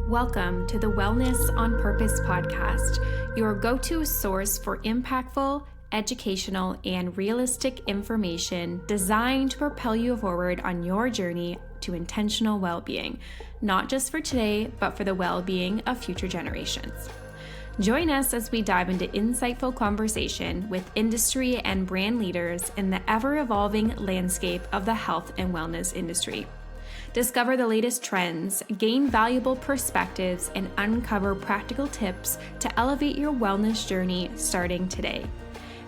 Welcome to the Wellness on Purpose podcast, your go-to source for impactful, educational, and realistic information designed to propel you forward on your journey to intentional well-being, not just for today, but for the well-being of future generations. Join us as we dive into insightful conversation with industry and brand leaders in the ever-evolving landscape of the health and wellness industry. Discover the latest trends, gain valuable perspectives, and uncover practical tips to elevate your wellness journey starting today.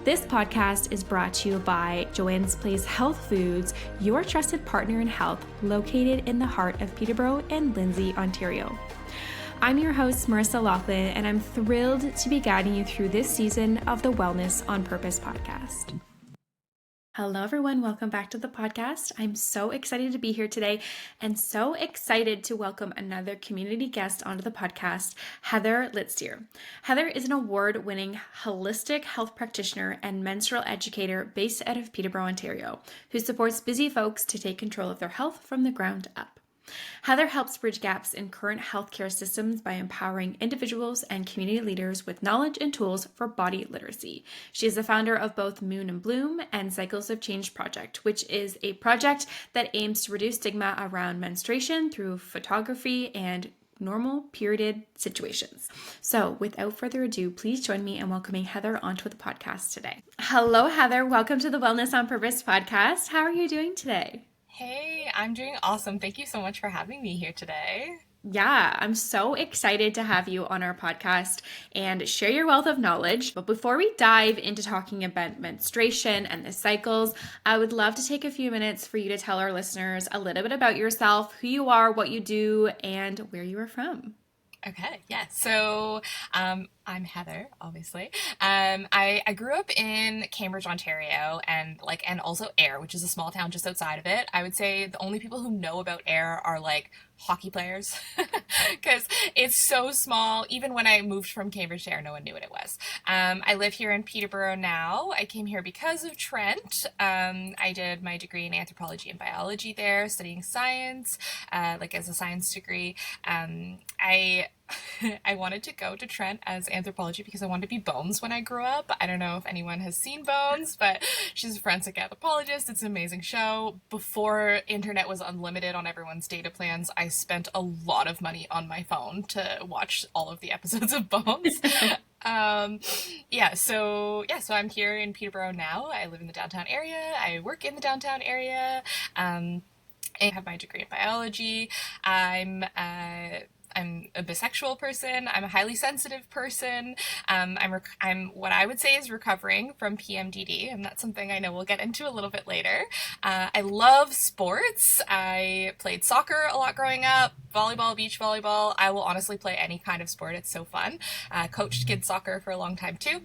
This podcast is brought to you by Joanne's Place Health Foods, your trusted partner in health, located in the heart of Peterborough and Lindsay, Ontario. I'm your host, Marissa Laughlin, and I'm thrilled to be guiding you through this season of the Wellness on Purpose podcast. Hello, everyone. Welcome back to the podcast. I'm so excited to be here today and so excited to welcome another community guest onto the podcast, Heather Litster. Heather is an award-winning holistic health practitioner and menstrual educator based out of Peterborough, Ontario, who supports busy folks to take control of their health from the ground up. Heather helps bridge gaps in current healthcare systems by empowering individuals and community leaders with knowledge and tools for body literacy. She is the founder of both Moon and Bloom and Cycles of Change Project, which is a project that aims to reduce stigma around menstruation through photography and normal period situations. So without further ado, please join me in welcoming Heather onto the podcast today. Hello, Heather. Welcome to the Wellness on Purpose podcast. How are you doing today? Hey, I'm doing awesome. Thank you so much for having me here today. Yeah, I'm so excited to have you on our podcast and share your wealth of knowledge. But before we dive into talking about menstruation and the cycles, I would love to take a few minutes for you to tell our listeners a little bit about yourself, who you are, what you do, and where you are from. Okay, yeah. So I'm Heather, obviously. I grew up in Cambridge, Ontario, and also Ayr, which is a small town just outside of it. I would say the only people who know about Ayr are like hockey players because it's so small. Even when I moved from Cambridge to Ayr, no one knew what it was. I live here in Peterborough now. I came here because of Trent. I did my degree in anthropology and biology there, studying science, as a science degree. I wanted to go to Trent as anthropology because I wanted to be Bones when I grew up. I don't know if anyone has seen Bones, but she's a forensic anthropologist. It's an amazing show. Before internet was unlimited on everyone's data plans, I spent a lot of money on my phone to watch all of the episodes of Bones. So I'm here in Peterborough now. I live in the downtown area. I work in the downtown area. I have my degree in biology. I'm a bisexual person. I'm a highly sensitive person. I'm what I would say is recovering from PMDD, and that's something I know we'll get into a little bit later. I love sports. I played soccer a lot growing up, volleyball, beach volleyball. I will honestly play any kind of sport. It's so fun. Coached kids soccer for a long time too.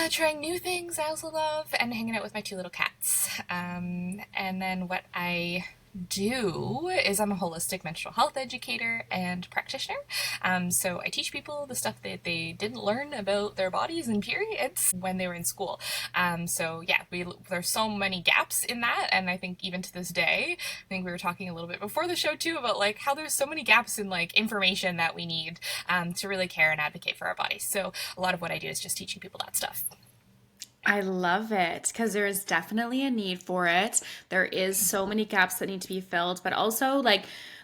Trying new things I also love, and hanging out with my two little cats. And then what I do is I'm a holistic menstrual health educator and practitioner. So I teach people the stuff that they didn't learn about their bodies and periods when they were in school. There's so many gaps in that, and I think even to this day, I think we were talking a little bit before the show too about like how there's so many gaps in like information that we need to really care and advocate for our bodies. So a lot of what I do is just teaching people that stuff. I love it because there is definitely a need for it. There is so many gaps that need to be filled, but also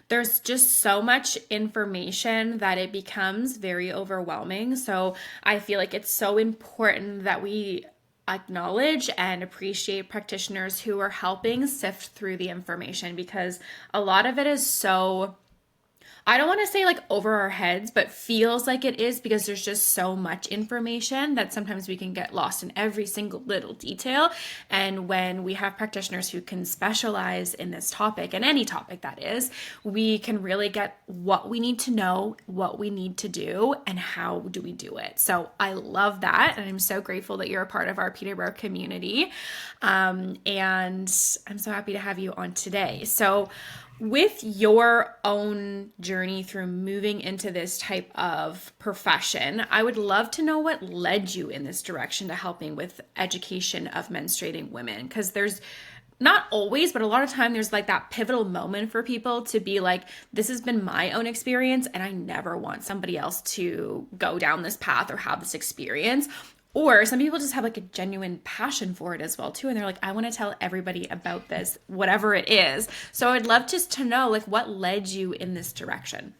there's just so much information that it becomes very overwhelming. So I feel like it's so important that we acknowledge and appreciate practitioners who are helping sift through the information, because a lot of it is so, I don't want to say like over our heads, but feels like it is, because there's just so much information that sometimes we can get lost in every single little detail. And when we have practitioners who can specialize in this topic, and any topic that is, we can really get what we need to know, what we need to do, and how do we do it. So I love that. And I'm so grateful that you're a part of our Peterborough community. And I'm so happy to have you on today. So with your own journey through moving into this type of profession, I would love to know what led you in this direction to helping with education of menstruating women, because there's not always, but a lot of time there's like that pivotal moment for people to be like, this has been my own experience and I never want somebody else to go down this path or have this experience. Or some people just have like a genuine passion for it as well too. And they're like, I want to tell everybody about this, whatever it is. So I'd love just to know like what led you in this direction.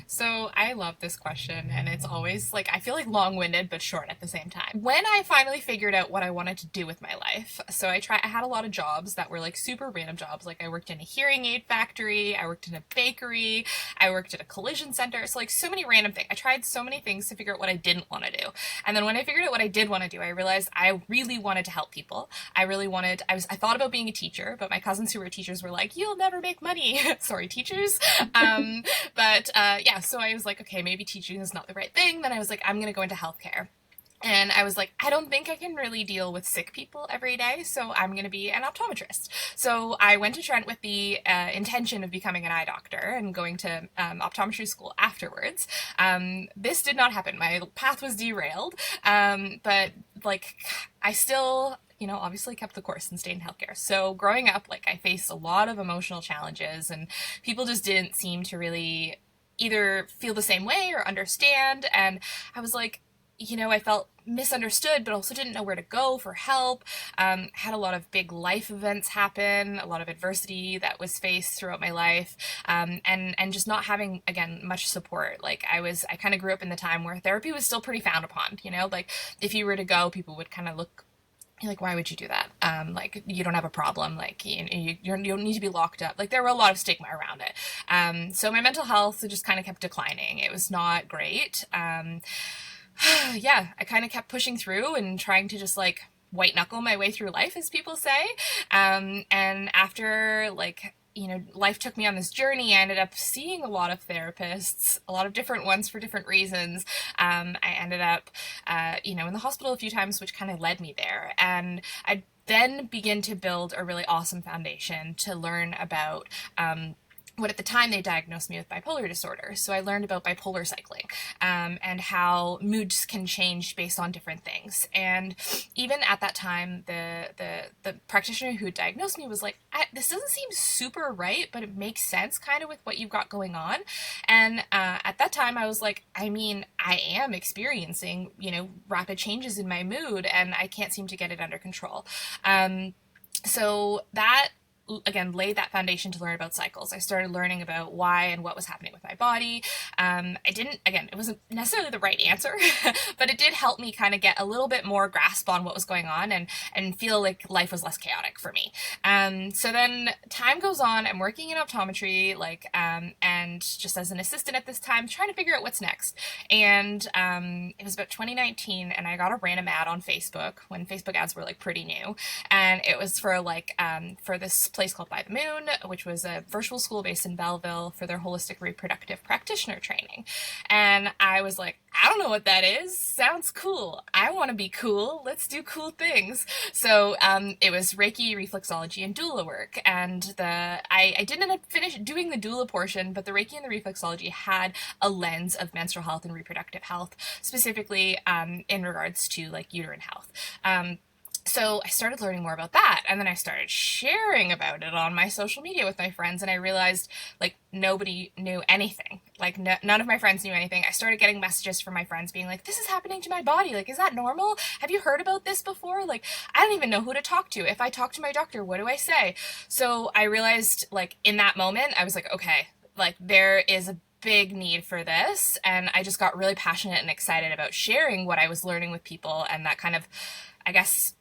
So I love this question, and it's always like, I feel like long-winded but short at the same time. When I finally figured out what I wanted to do with my life, so I had a lot of jobs that were like super random jobs. Like I worked in a hearing aid factory, I worked in a bakery, I worked at a collision center. So like so many random things. I tried so many things to figure out what I didn't want to do. And then when I figured out what I did want to do, I realized I really wanted to help people. I thought about being a teacher, but my cousins who were teachers were like, you'll never make money. Sorry, teachers. Yeah, so I was like, okay, maybe teaching is not the right thing. Then I was like, I'm going to go into healthcare. And I was like, I don't think I can really deal with sick people every day, so I'm going to be an optometrist. So I went to Trent with the intention of becoming an eye doctor and going to optometry school afterwards. This did not happen. My path was derailed, but like I still obviously kept the course and stayed in healthcare. So growing up, like I faced a lot of emotional challenges and people just didn't seem to really either feel the same way or understand. And I was like, I felt misunderstood, but also didn't know where to go for help. Had a lot of big life events happen, a lot of adversity that was faced throughout my life, and just not having, again, much support. Like I kind of grew up in the time where therapy was still pretty frowned upon, like if you were to go, people would kind of look like, why would you do that? Like, you don't have a problem. Like, you don't need to be locked up. Like, there were a lot of stigma around it. So my mental health just kind of kept declining. It was not great. Yeah, I kind of kept pushing through and trying to just like white knuckle my way through life, as people say. And after life took me on this journey. I ended up seeing a lot of therapists, a lot of different ones for different reasons. I ended up, in the hospital a few times, which kind of led me there. And I then begin to build a really awesome foundation to learn about, what at the time they diagnosed me with bipolar disorder. So I learned about bipolar cycling, and how moods can change based on different things. And even at that time, the practitioner who diagnosed me was like, this doesn't seem super right, but it makes sense kind of with what you've got going on. And at that time I was like, I am experiencing, rapid changes in my mood and I can't seem to get it under control. So that again laid that foundation to learn about cycles. I started learning about why and what was happening with my body. It wasn't necessarily the right answer, but it did help me kind of get a little bit more grasp on what was going on and feel like life was less chaotic for me. So then time goes on, I'm working in optometry, and just as an assistant at this time, trying to figure out what's next. And it was about 2019, and I got a random ad on Facebook when Facebook ads were like pretty new, and it was for for this place called By the Moon, which was a virtual school based in Belleville for their holistic reproductive practitioner training. And I was like, I don't know what that is. Sounds cool. I want to be cool. Let's do cool things. So it was Reiki, reflexology, and doula work. And I didn't end up finish doing the doula portion, but the Reiki and the reflexology had a lens of menstrual health and reproductive health, specifically in regards to like uterine health. So I started learning more about that, and then I started sharing about it on my social media with my friends, and I realized like nobody knew anything. Like none of my friends knew anything. I started getting messages from my friends being like, this is happening to my body. Like, is that normal? Have you heard about this before? Like, I don't even know who to talk to. If I talk to my doctor, what do I say? So I realized like in that moment, I was like, okay, like there is a big need for this. And I just got really passionate and excited about sharing what I was learning with people, and that kind of, I guess,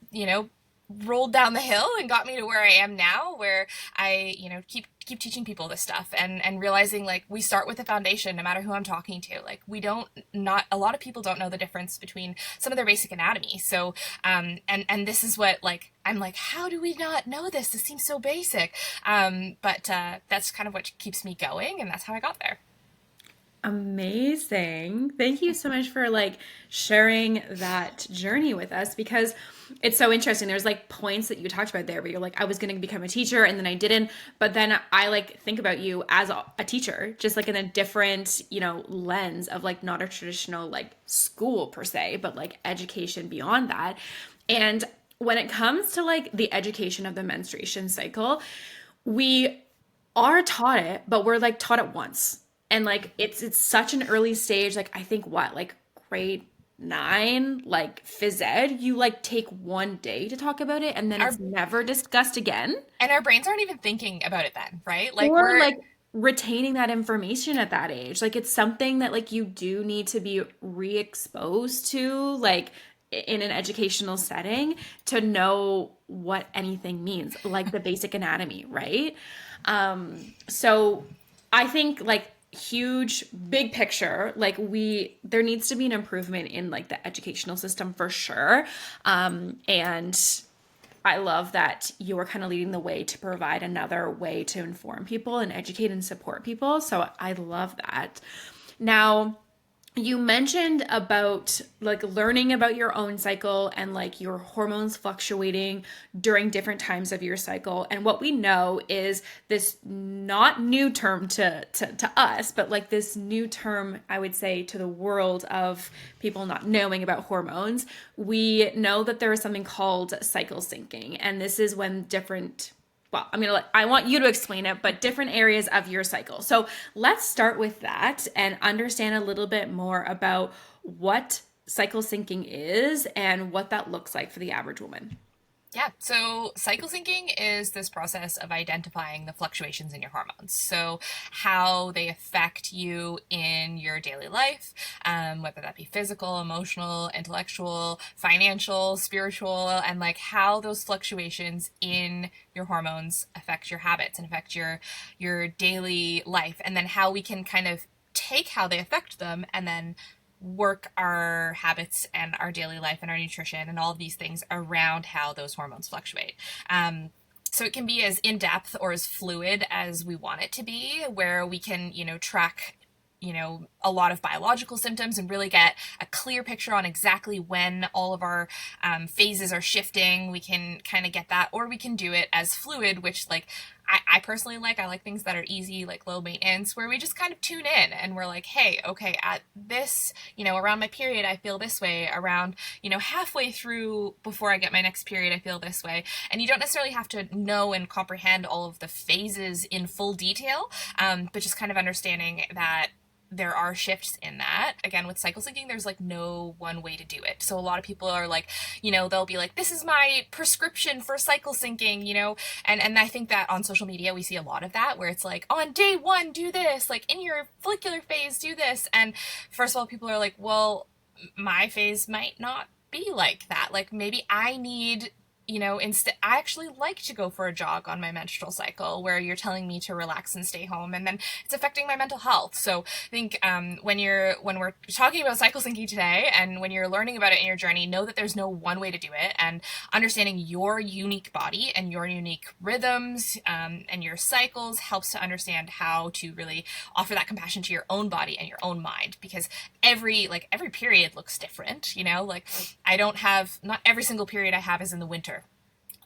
rolled down the hill and got me to where I am now, where I, keep teaching people this stuff and realizing like we start with the foundation no matter who I'm talking to. Like not a lot of people don't know the difference between some of their basic anatomy. So and this is what like I'm like, how do we not know this? This seems so basic. But that's kind of what keeps me going, and that's how I got there. Amazing. Thank you so much for like sharing that journey with us, because it's so interesting. There's like points that you talked about there where you're like, I was going to become a teacher and then I didn't. But then I like think about you as a teacher, just like in a different, lens of like not a traditional like school per se, but like education beyond that. And when it comes to like the education of the menstruation cycle, we are taught it, but we're like taught it once. And like it's such an early stage, like I think what, like grade 9, like phys ed, you like take one day to talk about it and then Our it's never discussed again. and our brains aren't even thinking about it then, right? Like Or we're like retaining that information at that age. Like it's something that like you do need to be re-exposed to, like in an educational setting, to know what anything means, like the basic anatomy, right? So I think like huge big picture, like there needs to be an improvement in like the educational system for sure. And I love that you are kind of leading the way to provide another way to inform people and educate and support people. So I love that. Now, you mentioned about like learning about your own cycle and like your hormones fluctuating during different times of your cycle. And what we know is this not new term to us, but like this new term, I would say, to the world of people not knowing about hormones. We know that there is something called cycle syncing. And this is when different I want you to explain it, but different areas of your cycle. So let's start with that and understand a little bit more about what cycle syncing is and what that looks like for the average woman. Yeah, so cycle syncing is this process of identifying the fluctuations in your hormones. So, how they affect you in your daily life, whether that be physical, emotional, intellectual, financial, spiritual, and like how those fluctuations in your hormones affect your habits and affect your daily life, and then how we can kind of take how they affect them and then work our habits and our daily life and our nutrition and all of these things around how those hormones fluctuate. So it can be as in-depth or as fluid as we want it to be, where we can, track a lot of biological symptoms and really get a clear picture on exactly when all of our phases are shifting. We can kind of get that, or we can do it as fluid, which like I personally like. I like things that are easy, like low maintenance, where we just kind of tune in and we're like, hey, okay, at this, around my period, I feel this way. Around, halfway through before I get my next period, I feel this way. And you don't necessarily have to know and comprehend all of the phases in full detail, but just kind of understanding that there are shifts in that. Again, with cycle syncing, there's like no one way to do it. So a lot of people are like, they'll be like, this is my prescription for cycle syncing, and I think that on social media, we see a lot of that where it's like, on day 1, do this, like in your follicular phase, do this. And first of all, people are like, well, my phase might not be like that. Like maybe I need instead, I actually like to go for a jog on my menstrual cycle, where you're telling me to relax and stay home, and then it's affecting my mental health. So I think when we're talking about cycle syncing today, and when you're learning about it in your journey, know that there's no one way to do it, and understanding your unique body and your unique rhythms and your cycles helps to understand how to really offer that compassion to your own body and your own mind, because every period looks different. Like not every single period I have is in the winter.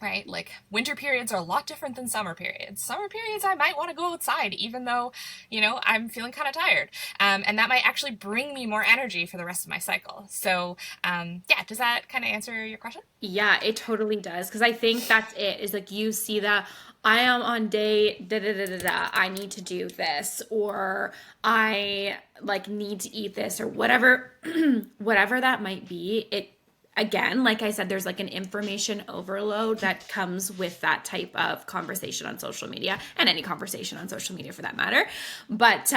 Right? Like winter periods are a lot different than summer periods. Summer periods, I might want to go outside, even though, I'm feeling kind of tired. And that might actually bring me more energy for the rest of my cycle. So, does that kind of answer your question? Yeah, it totally does. Because I think that's it, is like you see that I am on day da da da da da. I need to do this, or I like need to eat this, or whatever, whatever that might be. It again, like I said, there's like an information overload that comes with that type of conversation on social media, and any conversation on social media for that matter. But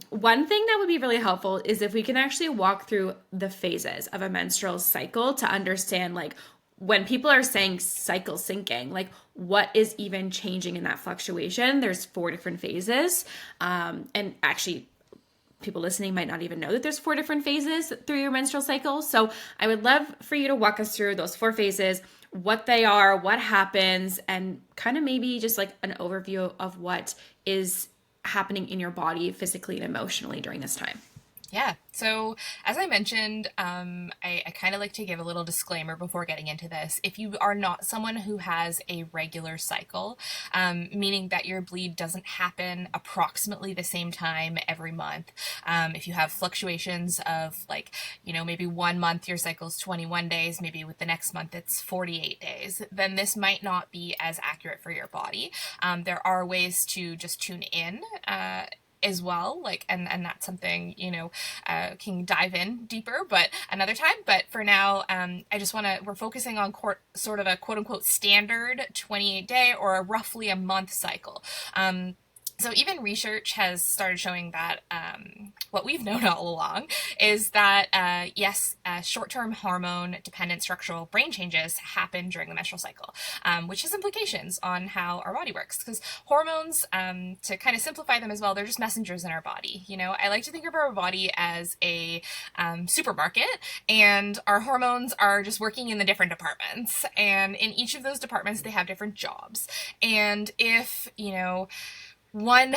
one thing that would be really helpful is if we can actually walk through the phases of a menstrual cycle to understand, like, when people are saying cycle syncing, like what is even changing in that fluctuation. There's 4 different phases. And actually, people listening might not even know that there's 4 different phases through your menstrual cycle. So I would love for you to walk us through those 4 phases, what they are, what happens, and kind of maybe just like an overview of what is happening in your body physically and emotionally during this time. Yeah. So, as I mentioned, I kind of like to give a little disclaimer before getting into this. If you are not someone who has a regular cycle, meaning that your bleed doesn't happen approximately the same time every month, if you have fluctuations of like, maybe 1 month your cycle's 21 days, maybe with the next month it's 48 days, then this might not be as accurate for your body. There are ways to just tune in. As well, and that's something can dive in deeper but another time. But for now, we're focusing on sort of a quote unquote standard 28 day or a roughly a month cycle. So even research has started showing that what we've known all along is that yes, short-term hormone-dependent structural brain changes happen during the menstrual cycle, which has implications on how our body works. Because hormones, to kind of simplify them as well, they're just messengers in our body. I like to think of our body as a supermarket, and our hormones are just working in the different departments. And in each of those departments, they have different jobs. And if, one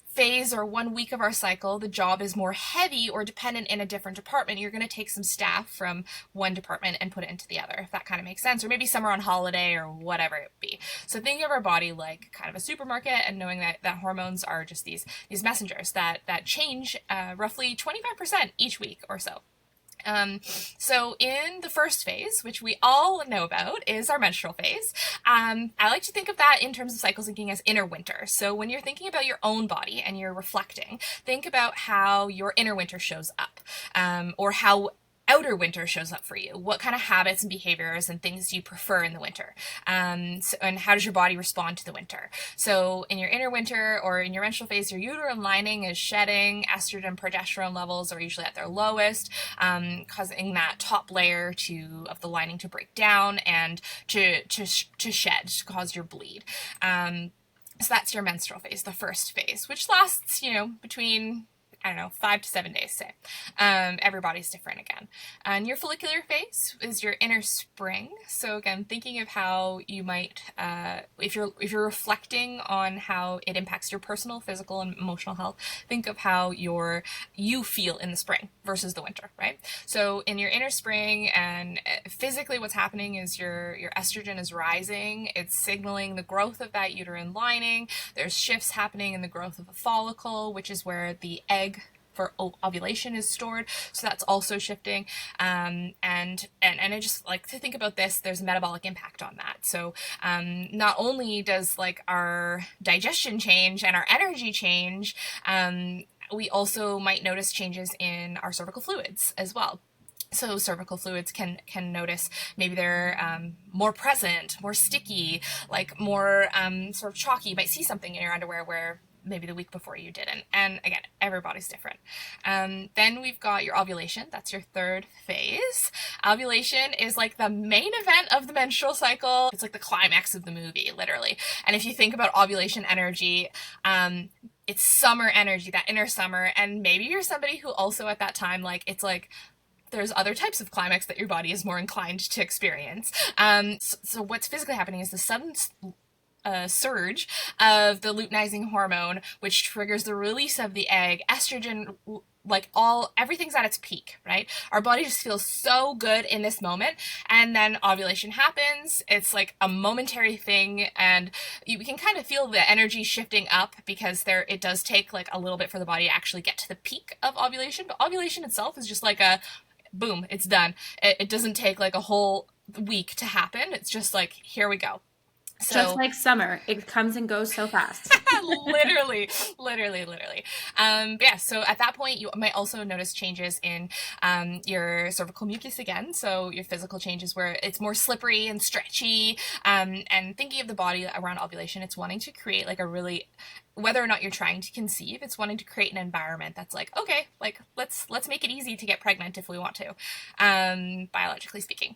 phase or 1 week of our cycle, the job is more heavy or dependent in a different department, you're going to take some staff from one department and put it into the other, if that kind of makes sense. Or maybe some are on holiday or whatever it would be. So think of our body like kind of a supermarket, and knowing that hormones are just these messengers that change roughly 25% each week or so. So in the first phase, which we all know about, is our menstrual phase. I like to think of that in terms of cycle syncing as inner winter. So when you're thinking about your own body and you're reflecting, think about how your inner winter shows up, or how outer winter shows up for you. What kind of habits and behaviors and things do you prefer in the winter? And how does your body respond to the winter? So in your inner winter or in your menstrual phase, your uterine lining is shedding. Estrogen, progesterone levels are usually at their lowest, causing that top layer of the lining to break down and to shed, to cause your bleed. So that's your menstrual phase, the first phase, which lasts, between 5 to 7 days, say. Everybody's different again. And your follicular phase is your inner spring. So again, thinking of how you might, if you're reflecting on how it impacts your personal, physical, and emotional health, think of how you feel in the spring versus the winter, right? So in your inner spring, and physically what's happening is your estrogen is rising. It's signaling the growth of that uterine lining. There's shifts happening in the growth of the follicle, which is where the egg for ovulation is stored, so that's also shifting, and I just like to think about this. There's a metabolic impact on that. So not only does our digestion change and our energy change, we also might notice changes in our cervical fluids as well. So cervical fluids can notice maybe they're more present, more sticky, more sort of chalky. You might see something in your underwear where maybe the week before you didn't. And again, everybody's different. Then we've got your ovulation. That's your third phase. Ovulation is like the main event of the menstrual cycle. It's like the climax of the movie, literally. And if you think about ovulation energy, it's summer energy, that inner summer. And maybe you're somebody who also at that time, there's other types of climax that your body is more inclined to experience. So what's physically happening is the sudden surge of the luteinizing hormone, which triggers the release of the egg. Estrogen, everything's at its peak, right? Our body just feels so good in this moment, and then ovulation happens. It's like a momentary thing, and we can kind of feel the energy shifting up because it does take a little bit for the body to actually get to the peak of ovulation. But ovulation itself is just a boom, it's done. It doesn't take a whole week to happen. It's just here we go. So, just like summer, it comes and goes so fast. literally. Yeah, so at that point, you might also notice changes in your cervical mucus again. So your physical changes where it's more slippery and stretchy. And thinking of the body around ovulation, it's wanting to create whether or not you're trying to conceive, it's wanting to create an environment that's okay, let's make it easy to get pregnant if we want to, biologically speaking.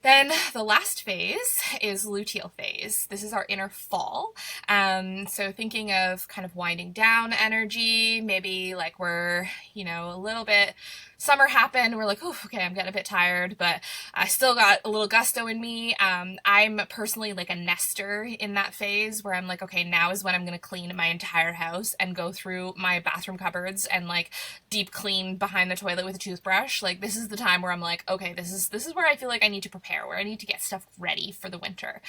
Then the last phase is luteal phase. This is our inner fall. So thinking of kind of winding down energy, maybe we're, a little bit summer happened. We're like, oh, okay, I'm getting a bit tired, but I still got a little gusto in me. I'm personally like a nester in that phase where I'm like, okay, now is when I'm going to clean my entire house and go through my bathroom cupboards and like deep clean behind the toilet with a toothbrush. Like this is the time where I'm like, okay, this is where I feel like I need to prepare, where I need to get stuff ready for the winter.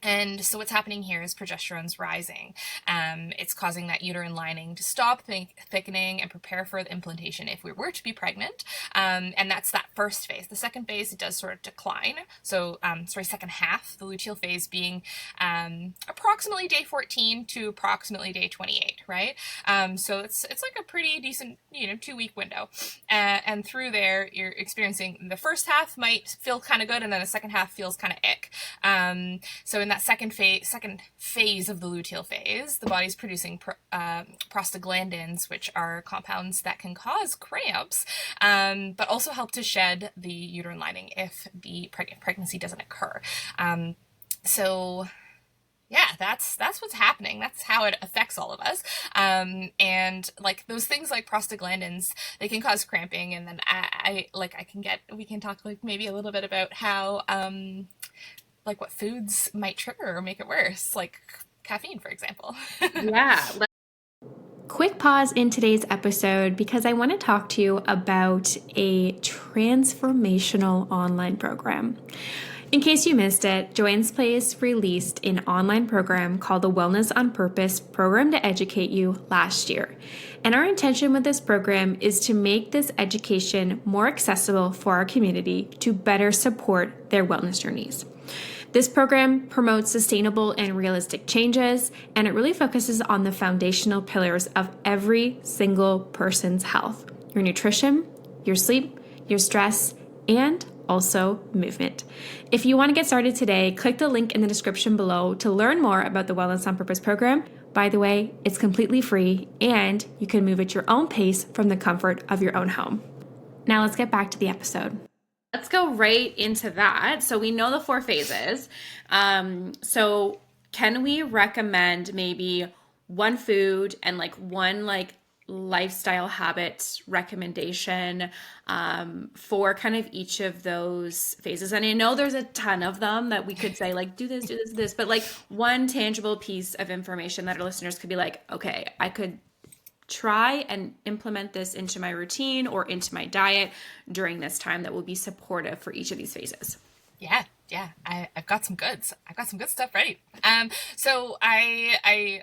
And so what's happening here is progesterone's rising. It's causing that uterine lining to stop thickening and prepare for the implantation if we were to be pregnant. And that's that first phase. The second phase, it does sort of decline. So, second half, the luteal phase being approximately day 14 to approximately day 28, right? So it's like a pretty decent, 2-week window. And through there, you're experiencing the first half might feel kind of good, and then the second half feels kind of ick. So in that second phase of the luteal phase, the body's producing prostaglandins, which are compounds that can cause cramps, but also help to shed the uterine lining if the pregnancy doesn't occur. So yeah, that's what's happening. That's how it affects all of us. And like those things like prostaglandins, they can cause cramping. And then we can talk like maybe a little bit about how, like what foods might trigger or make it worse, like caffeine, for example. Yeah. Quick pause in today's episode because I want to talk to you about a transformational online program. In case you missed it, Joanne's Place released an online program called the Wellness on Purpose Program to Educate You last year. And our intention with this program is to make this education more accessible for our community to better support their wellness journeys. This program promotes sustainable and realistic changes, and it really focuses on the foundational pillars of every single person's health: your nutrition, your sleep, your stress, and also movement. If you want to get started today, click the link in the description below to learn more about the Wellness on Purpose program. By the way, it's completely free, and you can move at your own pace from the comfort of your own home. Now let's get back to the episode. Let's go right into that. So we know the 4 phases. So can we recommend maybe one food and like one like lifestyle habit recommendation for kind of each of those phases? And I know there's a ton of them that we could say like, do this, but like one tangible piece of information that our listeners could be like, okay, I could try and implement this into my routine or into my diet during this time that will be supportive for each of these phases. Yeah, I've got some goods. I've got some good stuff ready. So I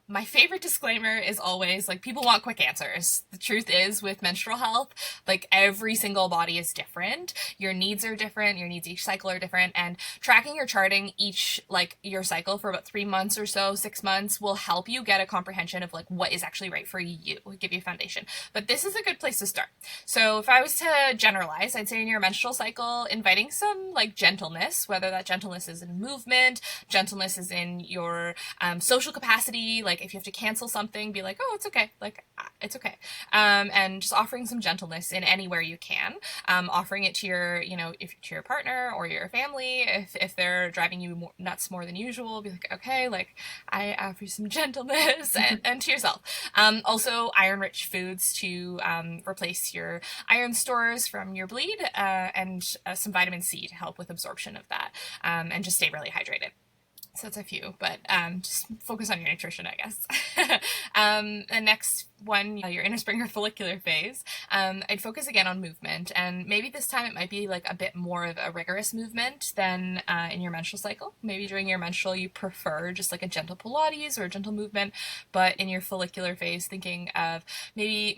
my favorite disclaimer is always like, people want quick answers. The truth is, with menstrual health, like every single body is different. Your needs are different. Your needs each cycle are different, and tracking or charting each like your cycle for about 3 months or so, 6 months, will help you get a comprehension of like what is actually right for you. It'll give you a foundation. But this is a good place to start. So if I was to generalize, I'd say in your menstrual cycle, inviting some like gentleness, whether that gentleness is in movement, gentleness is in your social capacity. Like if you have to cancel something, be like, oh, it's okay. Like it's okay. And just offering some gentleness in anywhere you can, offering it to your, to your partner or your family. If they're driving you nuts more than usual, be like, okay, like I offer you some gentleness, and to yourself. Also iron-rich foods to replace your iron stores from your bleed, and some vitamin C to help with absorption of that, and just stay really hydrated. So that's a few, but just focus on your nutrition, I guess. The next one, your inner spring or follicular phase, I'd focus again on movement, and maybe this time it might be like a bit more of a rigorous movement than in your menstrual cycle. Maybe during your menstrual you prefer just like a gentle Pilates or a gentle movement, but in your follicular phase, thinking of maybe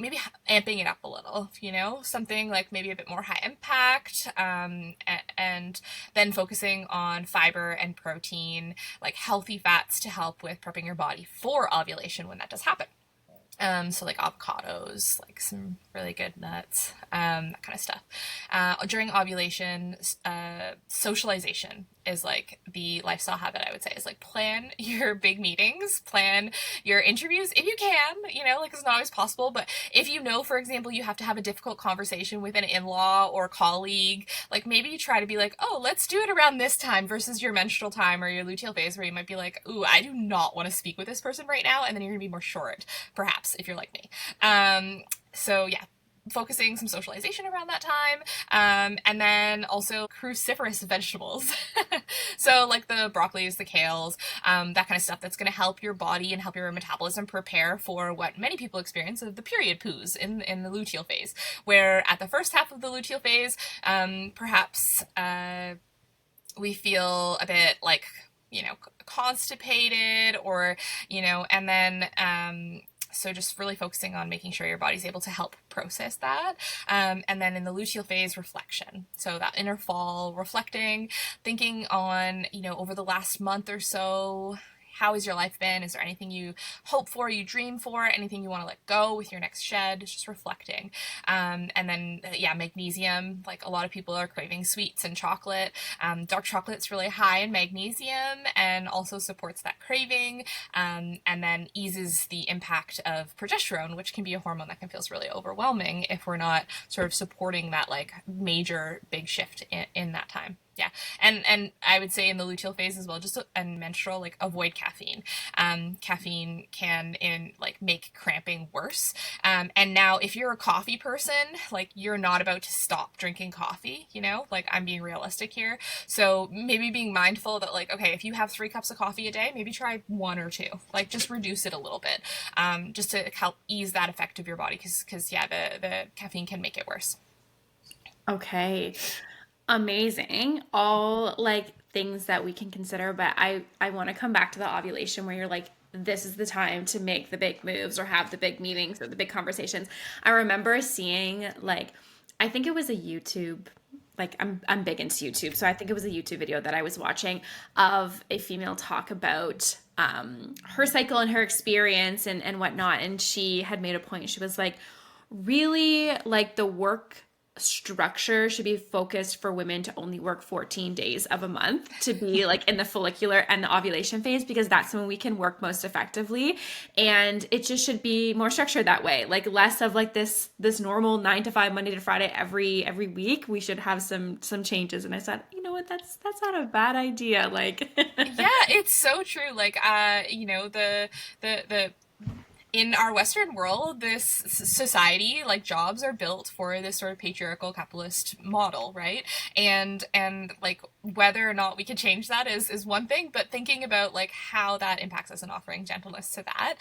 amping it up a little, something like maybe a bit more high impact, and then focusing on fiber and protein, like healthy fats to help with prepping your body for ovulation when that does happen. So like avocados, like some really good nuts, that kind of stuff. During ovulation, socialization is like the lifestyle habit, I would say, is like plan your big meetings, plan your interviews if you can, like it's not always possible, but if for example, you have to have a difficult conversation with an in-law or colleague, like maybe you try to be like, oh, let's do it around this time versus your menstrual time or your luteal phase, where you might be like, ooh, I do not want to speak with this person right now, and then you're gonna be more short, perhaps, if you're like me. So yeah, focusing some socialization around that time. And then also cruciferous vegetables. So like the broccolis, the kales, that kind of stuff that's going to help your body and help your metabolism prepare for what many people experience of the period poos in the luteal phase, where at the first half of the luteal phase, perhaps we feel a bit like, constipated, or, and then so just really focusing on making sure your body's able to help process that. And then in the luteal phase, reflection. So that inner fall, reflecting, thinking on, over the last month or so, how has your life been? Is there anything you hope for, you dream for, anything you want to let go with your next shed? It's just reflecting. And then, magnesium. Like a lot of people are craving sweets and chocolate. Dark chocolate's really high in magnesium and also supports that craving, and then eases the impact of progesterone, which can be a hormone that can feel really overwhelming if we're not sort of supporting that like major big shift in that time. Yeah. And I would say in the luteal phase as well, just and menstrual, like avoid caffeine. Caffeine can make cramping worse. And now if you're a coffee person, like you're not about to stop drinking coffee, like I'm being realistic here. So maybe being mindful that like, okay, if you have 3 cups of coffee a day, maybe try 1 or 2, like just reduce it a little bit, just to help ease that effect of your body. Cause the caffeine can make it worse. Okay. Amazing. All like things that we can consider, but I want to come back to the ovulation where you're like, this is the time to make the big moves or have the big meetings or the big conversations. I remember seeing like, I think it was a YouTube, like I'm big into YouTube, so I think it was a YouTube video that I was watching of a female talk about her cycle and her experience and whatnot, and she had made a point. She was like, really, like the work structure should be focused for women to only work 14 days of a month to be like in the follicular and the ovulation phase, because that's when we can work most effectively. And it just should be more structured that way, like less of like this normal 9 to 5 Monday to Friday every week. We should have some changes. And I said, you know what, that's not a bad idea. Like Yeah, it's so true. Like the in our Western world, this society, like jobs are built for this sort of patriarchal capitalist model, right? And like whether or not we can change that is one thing, but thinking about like how that impacts us and offering gentleness to that.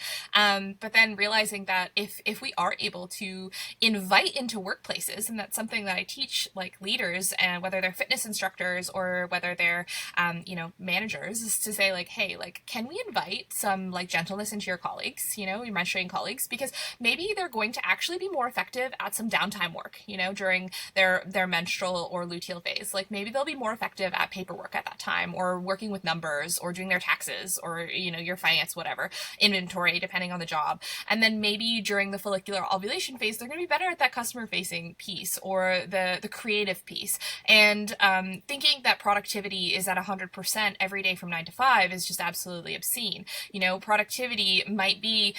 But then realizing that if we are able to invite into workplaces, and that's something that I teach like leaders, and whether they're fitness instructors or whether they're managers, is to say like, hey, like can we invite some like gentleness into your colleagues, your menstruating colleagues, because maybe they're going to actually be more effective at some downtime work, during their menstrual or luteal phase. Like maybe they'll be more effective at paperwork at that time, or working with numbers, or doing their taxes, or your finance, whatever, inventory, depending on the job. And then maybe during the follicular ovulation phase, they're going to be better at that customer facing piece or the creative piece. And thinking that productivity is at 100% every day from 9 to 5 is just absolutely obscene. Productivity might be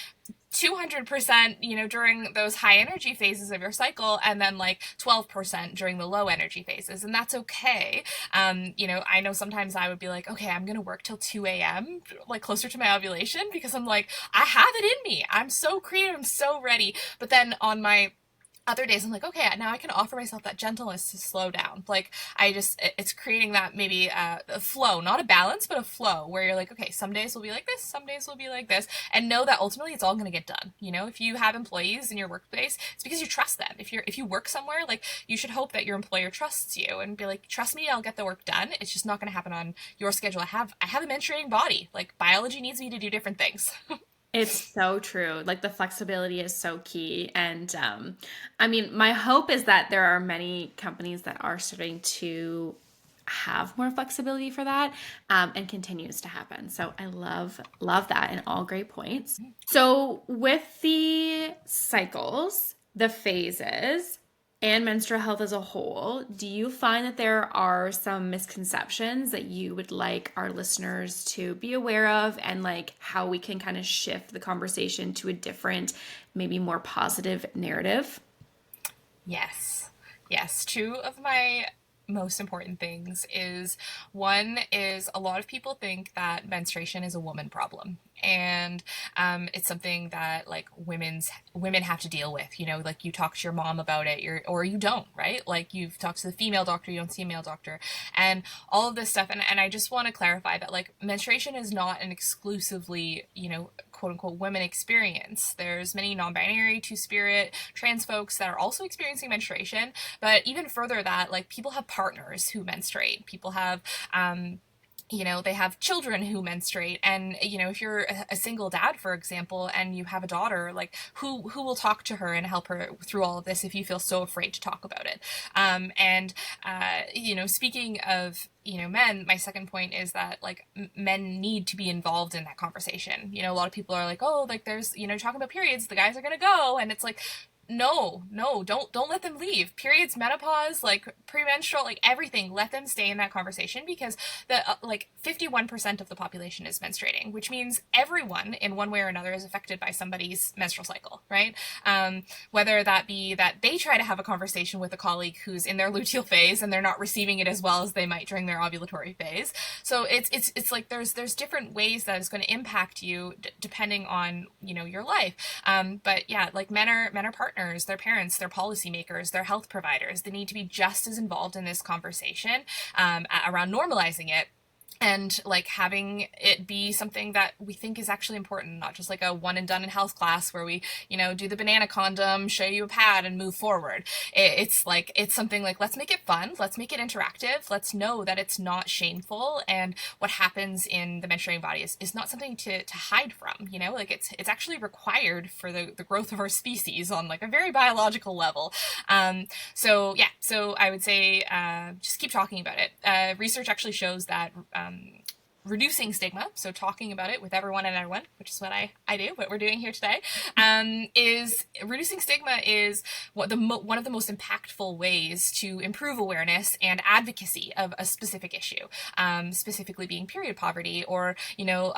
200%, during those high energy phases of your cycle, and then like 12% during the low energy phases. And that's okay. I know sometimes I would be like, okay, I'm going to work till 2 a.m., like closer to my ovulation, because I'm like, I have it in me. I'm so creative. I'm so ready. But then on my other days I'm like, okay, now I can offer myself that gentleness to slow down. Like it's creating that maybe a flow, not a balance, but a flow where you're like, okay, some days will be like this, some days will be like this, and know that ultimately it's all going to get done. If you have employees in your workplace, it's because you trust them. If you work somewhere, like you should hope that your employer trusts you and be like, trust me, I'll get the work done. It's just not going to happen on your schedule. I have a menstruating body. Like biology needs me to do different things. it's so true. Like the flexibility is so key. And I mean, my hope is that there are many companies that are starting to have more flexibility for that, and continues to happen. So I love that, and all great points. So with the cycles, the phases, and menstrual health as a whole, do you find that there are some misconceptions that you would like our listeners to be aware of, and like how we can kind of shift the conversation to a different, maybe more positive narrative? Yes. Yes. 2 of my most important things is, one is a lot of people think that menstruation is a woman problem. And it's something that like women have to deal with. You know, like you talk to your mom about it, or you don't, right? Like you've talked to the female doctor, you don't see a male doctor, and all of this stuff. And I just want to clarify that like menstruation is not an exclusively, you know, quote unquote women experience. There's many non-binary, two-spirit, trans folks that are also experiencing menstruation. But even further that, like people have partners who menstruate. People have you know, they have children who menstruate, and you know, if you're a single dad, for example, and you have a daughter, like who will talk to her and help her through all of this if you feel so afraid to talk about it. And you know, speaking of, you know, men, my second point is that like men need to be involved in that conversation. You know, a lot of people are like, oh, like there's, you know, talking about periods, the guys are gonna go, and it's like, no, don't let them leave. Periods, menopause, like premenstrual, like everything, let them stay in that conversation, because the like 51% of the population is menstruating, which means everyone in one way or another is affected by somebody's menstrual cycle, right? Whether that be that they try to have a conversation with a colleague who's in their luteal phase and they're not receiving it as well as they might during their ovulatory phase. So it's like there's different ways that it's going to impact you depending on, you know, your life. But yeah, like men are partners, their parents, their policymakers, their health providers. They need to be just as involved in this conversation around normalizing it, and like having it be something that we think is actually important, not just like a one and done in health class where we, you know, do the banana condom, show you a pad and move forward. It's like, it's something like, let's make it fun, let's make it interactive, let's know that it's not shameful, and what happens in the menstruating body is not something to hide from, you know, like it's actually required for the growth of our species on like a very biological level. So yeah, so I would say just keep talking about it. Research actually shows that reducing stigma, so talking about it with everyone and everyone, which is what I do, what we're doing here today, is reducing stigma is one of the most impactful ways to improve awareness and advocacy of a specific issue, specifically being period poverty, or, you know,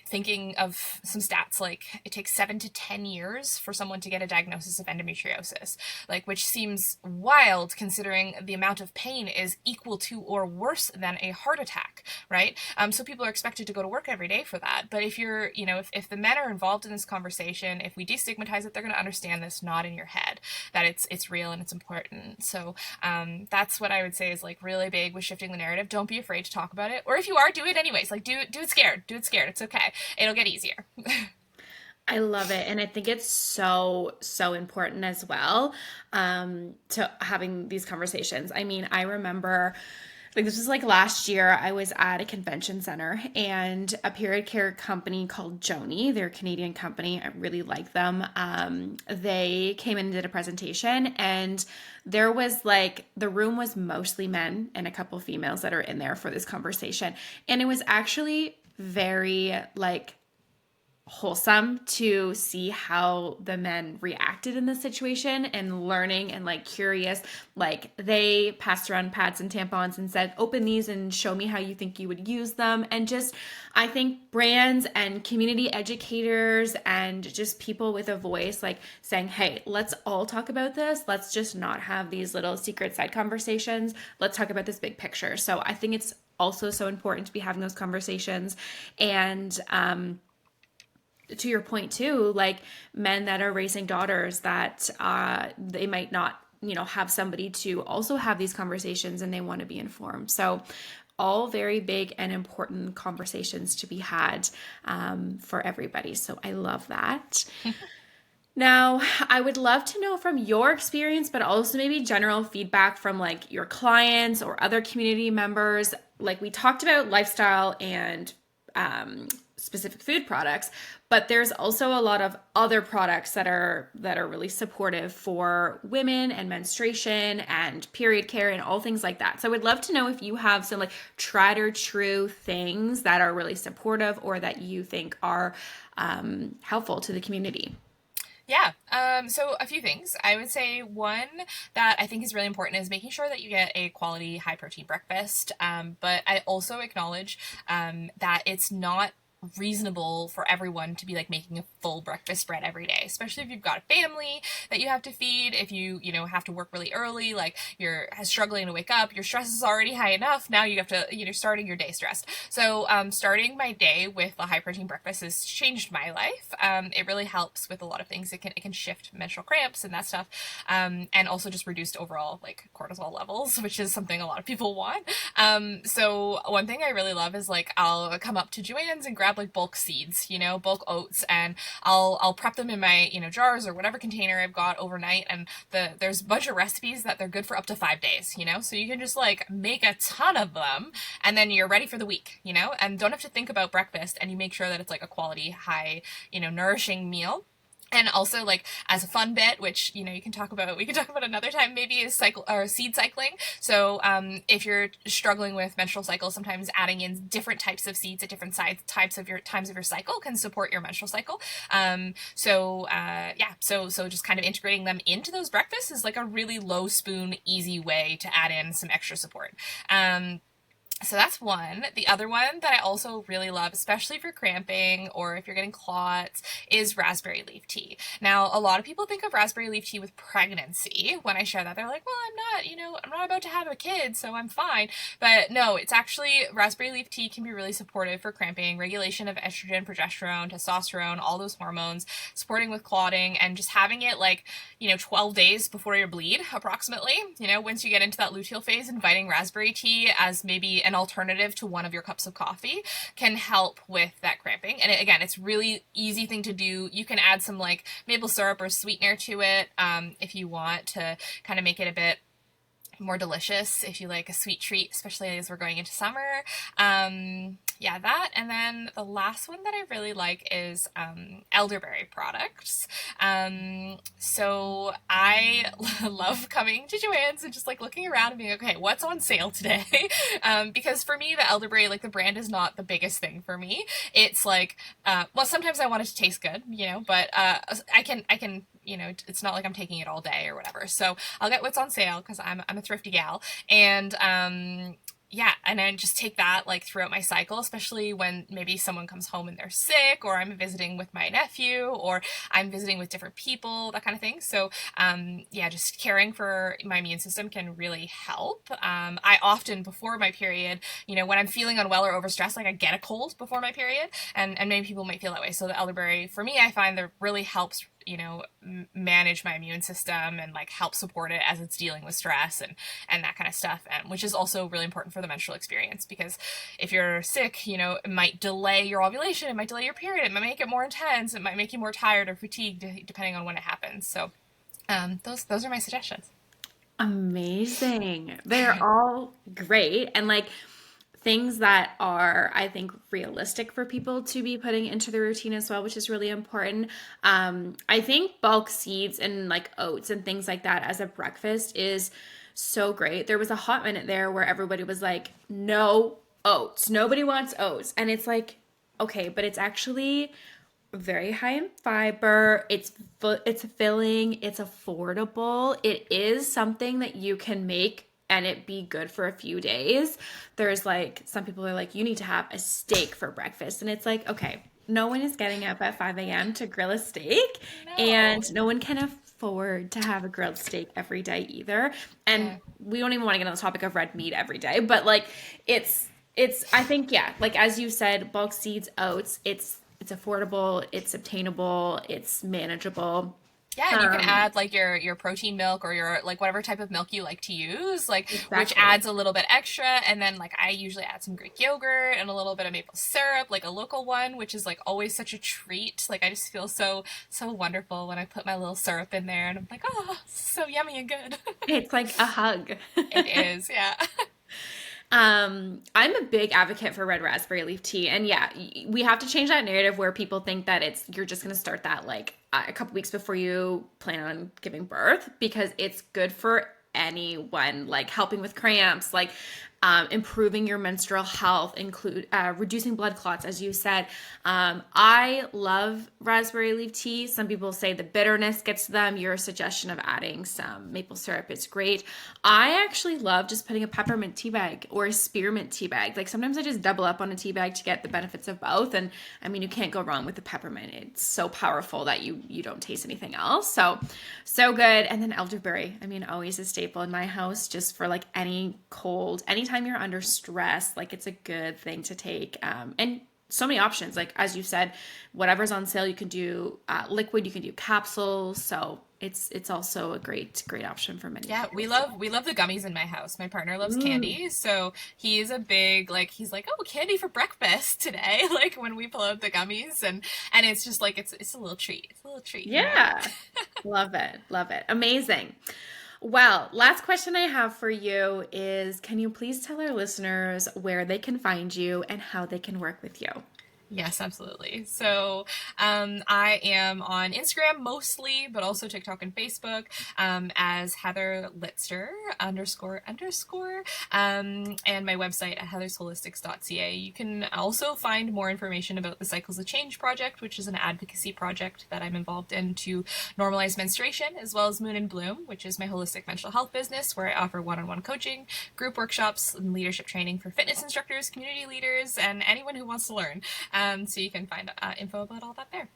thinking of some stats, like it takes 7 to 10 years for someone to get a diagnosis of endometriosis, like, which seems wild considering the amount of pain is equal to or worse than a heart attack, right? So people are expected to go to work every day for that. But if you're, you know, if the men are involved in this conversation, if we destigmatize it, they're going to understand this not in your head, that it's real and it's important. So that's what I would say is like really big with shifting the narrative. Don't be afraid to talk about it. Or if you are, do it anyways. Like do it scared. Do it scared. It's okay. It'll get easier. I love it. And I think it's so important as well, to having these conversations. I mean, I remember, like, this was like last year, I was at a convention center, and a period care company called Joni, they're a Canadian company, I really like them. They came in and did a presentation, and there was like, the room was mostly men and a couple females that are in there for this conversation. And it was actually very like wholesome to see how the men reacted in this situation, and learning and like curious. Like they passed around pads and tampons and said, open these and show me how you think you would use them. And just, I think brands and community educators and just people with a voice, like saying, hey, let's all talk about this. Let's just not have these little secret side conversations. Let's talk about this big picture. So I think it's also so important to be having those conversations. And to your point too, like men that are raising daughters that they might not, you know, have somebody to also have these conversations, and they want to be informed. So all very big and important conversations to be had for everybody. So I love that. Now, I would love to know from your experience, but also maybe general feedback from like your clients or other community members. Like we talked about lifestyle and specific food products, but there's also a lot of other products that are really supportive for women and menstruation and period care and all things like that. So I would love to know if you have some like tried or true things that are really supportive or that you think are helpful to the community. Yeah. So a few things. I would say one that I think is really important is making sure that you get a quality high protein breakfast. But I also acknowledge that it's not reasonable for everyone to be like making a full breakfast spread every day, especially if you've got a family that you have to feed, if you know, have to work really early, like you're struggling to wake up, your stress is already high enough, now you have to, you know, starting your day stressed. So starting my day with a high protein breakfast has changed my life. It really helps with a lot of things. It can shift menstrual cramps and that stuff, and also just reduced overall like cortisol levels, which is something a lot of people want. So one thing I really love is like I'll come up to Joanne's and grab like bulk seeds, you know, bulk oats, and I'll prep them in my, you know, jars or whatever container I've got overnight. And there's a bunch of recipes that they're good for up to 5 days, you know, so you can just like make a ton of them, and then you're ready for the week, you know, and don't have to think about breakfast, and you make sure that it's like a quality, high, you know, nourishing meal. And also, like, as a fun bit, which, you know, we can talk about another time, maybe, is cycle or seed cycling. So if you're struggling with menstrual cycle, sometimes adding in different types of seeds at different times of your cycle can support your menstrual cycle. So just kind of integrating them into those breakfasts is like a really low spoon, easy way to add in some extra support. So that's one. The other one that I also really love, especially for cramping or if you're getting clots, is raspberry leaf tea. Now, a lot of people think of raspberry leaf tea with pregnancy. When I share that, they're like, well, I'm not about to have a kid, so I'm fine. But no, it's actually, raspberry leaf tea can be really supportive for cramping, regulation of estrogen, progesterone, testosterone, all those hormones, supporting with clotting, and just having it like, you know, 12 days before your bleed, approximately. You know, once you get into that luteal phase, inviting raspberry tea as maybe an alternative to one of your cups of coffee can help with that cramping. And again, it's really easy thing to do. You can add some like maple syrup or sweetener to it if you want to kind of make it a bit more delicious, if you like a sweet treat, especially as we're going into summer. Yeah, that. And then the last one that I really like is elderberry products. So I love coming to Joanne's and just like looking around and being, okay, what's on sale today? Because for me, the elderberry, like the brand is not the biggest thing for me. It's like, well, sometimes I want it to taste good, you know, but I can, you know, it's not like I'm taking it all day or whatever. So I'll get what's on sale because I'm a thrifty gal. And yeah, and I just take that like throughout my cycle, especially when maybe someone comes home and they're sick, or I'm visiting with my nephew, or I'm visiting with different people, that kind of thing. So yeah, just caring for my immune system can really help. I often, before my period, you know, when I'm feeling unwell or overstressed, like I get a cold before my period, and many people might feel that way. So the elderberry, for me, I find that really helps, you know, manage my immune system and like help support it as it's dealing with stress and that kind of stuff, and which is also really important for the menstrual experience, because if you're sick, you know, it might delay your ovulation, it might delay your period, it might make it more intense, it might make you more tired or fatigued depending on when it happens. So those are my suggestions. Amazing. They're all great. And like things that are, I think, realistic for people to be putting into the routine as well, which is really important. I think bulk seeds and like oats and things like that as a breakfast is so great. There was a hot minute there where everybody was like, no oats. Nobody wants oats. And it's like, okay, but it's actually very high in fiber. It's filling, it's affordable. It is something that you can make and it be good for a few days. There's like some people are like, you need to have a steak for breakfast. And it's like, okay, no one is getting up at 5 a.m. to grill a steak, No. and no one can afford to have a grilled steak every day either. And Yeah. we don't even want to get on the topic of red meat every day, but like it's I think, yeah, like as you said, bulk seeds, oats, it's affordable, it's obtainable, it's manageable. Yeah, and you can add like your protein milk or your like whatever type of milk you like to use, like which Exactly. adds a little bit extra. And then like I usually add some Greek yogurt and a little bit of maple syrup, like a local one, which is like always such a treat. Like I just feel so wonderful when I put my little syrup in there, and I'm like, oh, so yummy and good. It's like a hug. It is, yeah. I'm a big advocate for red raspberry leaf tea. And yeah, we have to change that narrative where people think that you're just going to start that like a couple weeks before you plan on giving birth, because it's good for anyone, like helping with cramps, like improving your menstrual health, include reducing blood clots, as you said. I love raspberry leaf tea. Some people say the bitterness gets to them. Your suggestion of adding some maple syrup is great. I actually love just putting a peppermint tea bag or a spearmint tea bag. Like sometimes I just double up on a tea bag to get the benefits of both. And I mean, you can't go wrong with the peppermint. It's so powerful that you don't taste anything else. So good. And then elderberry. I mean, always a staple in my house, just for like any cold, anytime you're under stress, like it's a good thing to take. And so many options. Like, as you said, whatever's on sale, you can do liquid, you can do capsules. So it's also a great option for many. Yeah, we love the gummies in my house. My partner loves candy, so he's a big, like, he's like, oh, candy for breakfast today. Like when we pull out the gummies, and it's just like it's a little treat. It's a little treat. Yeah, love it, amazing. Well, last question I have for you is, can you please tell our listeners where they can find you and how they can work with you? Yes, absolutely. So I am on Instagram mostly, but also TikTok and Facebook as Heather Litster __. And my website at heathersholistics.ca. You can also find more information about the Cycles of Change project, which is an advocacy project that I'm involved in to normalize menstruation, as well as Moon and Bloom, which is my holistic mental health business, where I offer one-on-one coaching, group workshops, and leadership training for fitness instructors, community leaders, and anyone who wants to learn. So you can find info about all that there.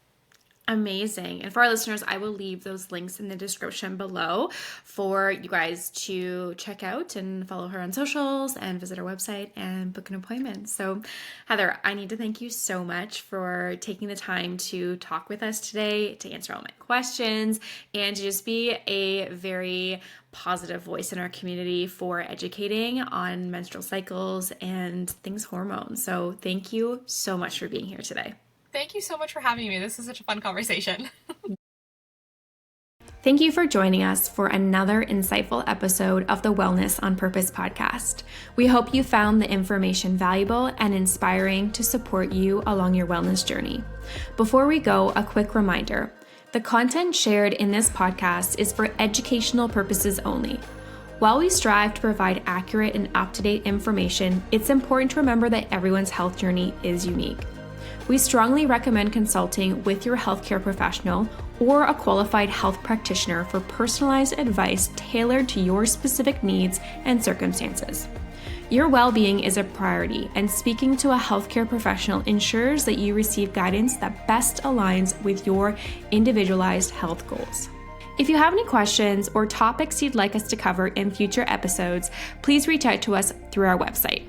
Amazing. And for our listeners, I will leave those links in the description below for you guys to check out and follow her on socials and visit her website and book an appointment. So Heather, I need to thank you so much for taking the time to talk with us today, to answer all my questions, and to just be a very positive voice in our community for educating on menstrual cycles and things hormones. So thank you so much for being here today. Thank you so much for having me. This is such a fun conversation. Thank you for joining us for another insightful episode of the Wellness on Purpose podcast. We hope you found the information valuable and inspiring to support you along your wellness journey. Before we go, a quick reminder. The content shared in this podcast is for educational purposes only. While we strive to provide accurate and up-to-date information, it's important to remember that everyone's health journey is unique. We strongly recommend consulting with your healthcare professional or a qualified health practitioner for personalized advice tailored to your specific needs and circumstances. Your well-being is a priority, and speaking to a healthcare professional ensures that you receive guidance that best aligns with your individualized health goals. If you have any questions or topics you'd like us to cover in future episodes, please reach out to us through our website.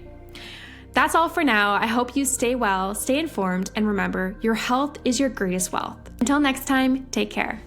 That's all for now. I hope you stay well, stay informed, and remember, your health is your greatest wealth. Until next time, take care.